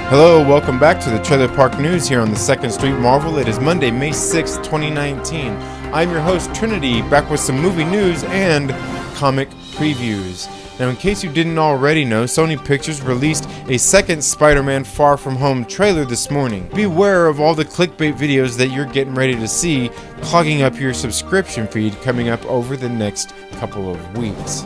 Hello, welcome back to the Trailer Park News here on the 2nd Street Marvel. It is Monday, May 6, 2019. I'm your host, Trinity, back with some movie news and comic previews. Now, in case you didn't already know, Sony Pictures released a second Spider-Man Far From Home trailer this morning. Beware of all the clickbait videos that you're getting ready to see clogging up your subscription feed coming up over the next couple of weeks.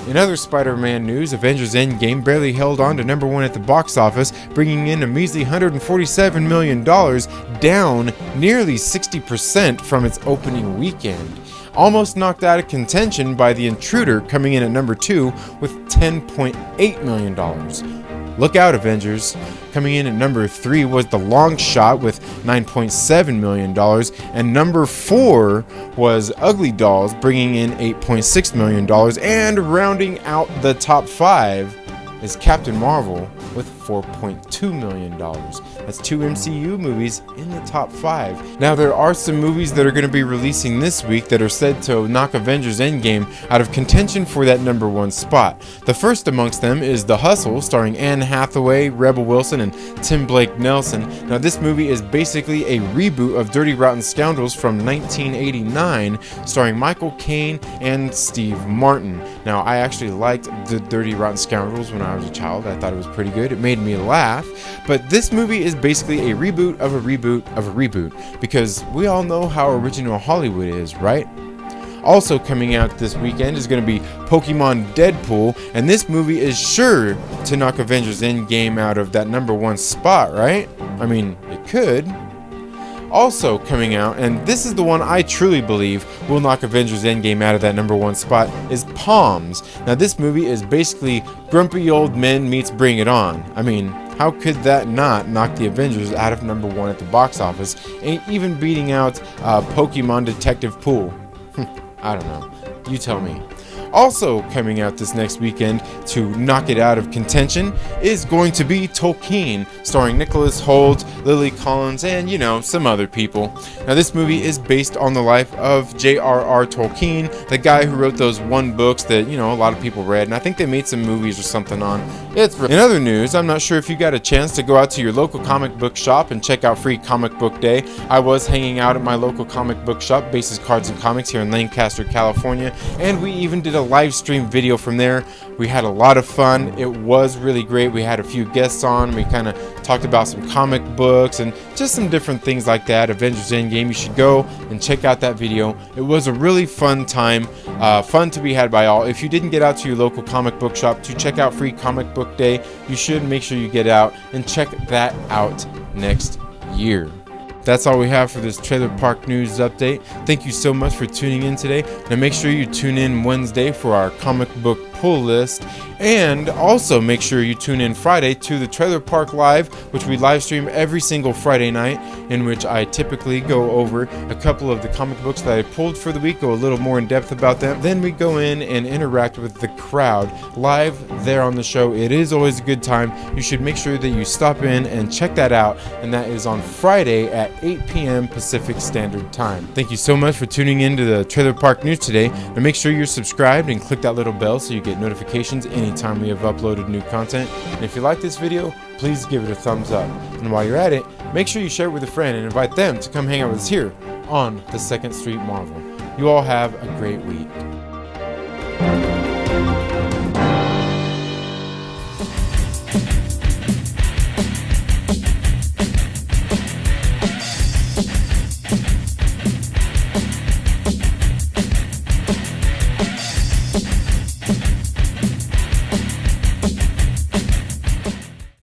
In other Spider-Man news, Avengers Endgame barely held on to number one at the box office, bringing in a measly $147 million, down nearly 60% from its opening weekend. Almost knocked out of contention by The Intruder, coming in at number 2 with $10.8 million. Look out, Avengers. Coming in at number 3 was The Long Shot with $9.7 million, and number 4 was Ugly Dolls, bringing in $8.6 million, and rounding out the top 5 is Captain Marvel with $4.2 million. That's 2 MCU movies in the top 5. Now, there are some movies that are going to be releasing this week that are said to knock Avengers Endgame out of contention for that number 1 spot. The first amongst them is The Hustle, starring Anne Hathaway, Rebel Wilson, and Tim Blake Nelson. Now, this movie is basically a reboot of Dirty Rotten Scoundrels from 1989, starring Michael Caine and Steve Martin. Now, I actually liked the Dirty Rotten Scoundrels when I was a child. I thought it was pretty good. It made me laugh. But this movie is basically a reboot of a reboot of a reboot, because we all know how original Hollywood is, right? Also coming out this weekend is going to be Pokemon Deadpool, and this movie is sure to knock Avengers Endgame out of that number 1 spot, right? I mean, it could. Also coming out, and this is the one I truly believe will knock Avengers Endgame out of that number 1 spot, is Palms. Now, this movie is basically Grumpy Old Men meets Bring It On. I mean, how could that not knock the Avengers out of number 1 at the box office, and even beating out Pokemon Detective Pool? I don't know. You tell me. Also coming out this next weekend to knock it out of contention is going to be Tolkien, starring Nicholas Hoult, Lily Collins, and, some other people. Now, this movie is based on the life of J.R.R. Tolkien, the guy who wrote those 1 books that, a lot of people read, and I think they made some movies or something on. In other news, I'm not sure if you got a chance to go out to your local comic book shop and check out Free Comic Book Day. I was hanging out at my local comic book shop, Bases Cards and Comics, here in Lancaster, California, and we even did a live stream video from there. We had a lot of fun. It was really great. We had a few guests on. We kind of talked about some comic books and just some different things like that. Avengers Endgame, you should go and check out that video. It was a really fun time, fun to be had by all. If you didn't get out to your local comic book shop to check out Free Comic Book Day, you should make sure you get out and check that out next year. That's all we have for this Trailer Park News update. Thank you so much for tuning in today. Now, make sure you tune in Wednesday for our comic book pull list, and also make sure you tune in Friday to the Trailer Park Live, which we live stream every single Friday night, in which I typically go over a couple of the comic books that I pulled for the week, go a little more in depth about them. Then we go in and interact with the crowd live there on the show. It is always a good time. You should make sure that you stop in and check that out, and that is on Friday at 8 p.m. Pacific Standard Time. Thank you so much for tuning in to the Trailer Park News today. Now, make sure you're subscribed and click that little bell so you get notifications anytime we have uploaded new content. And if you like this video, please give it a thumbs up. And while you're at it, make sure you share it with a friend and invite them to come hang out with us here on the 2nd Street Marvel. You all have a great week.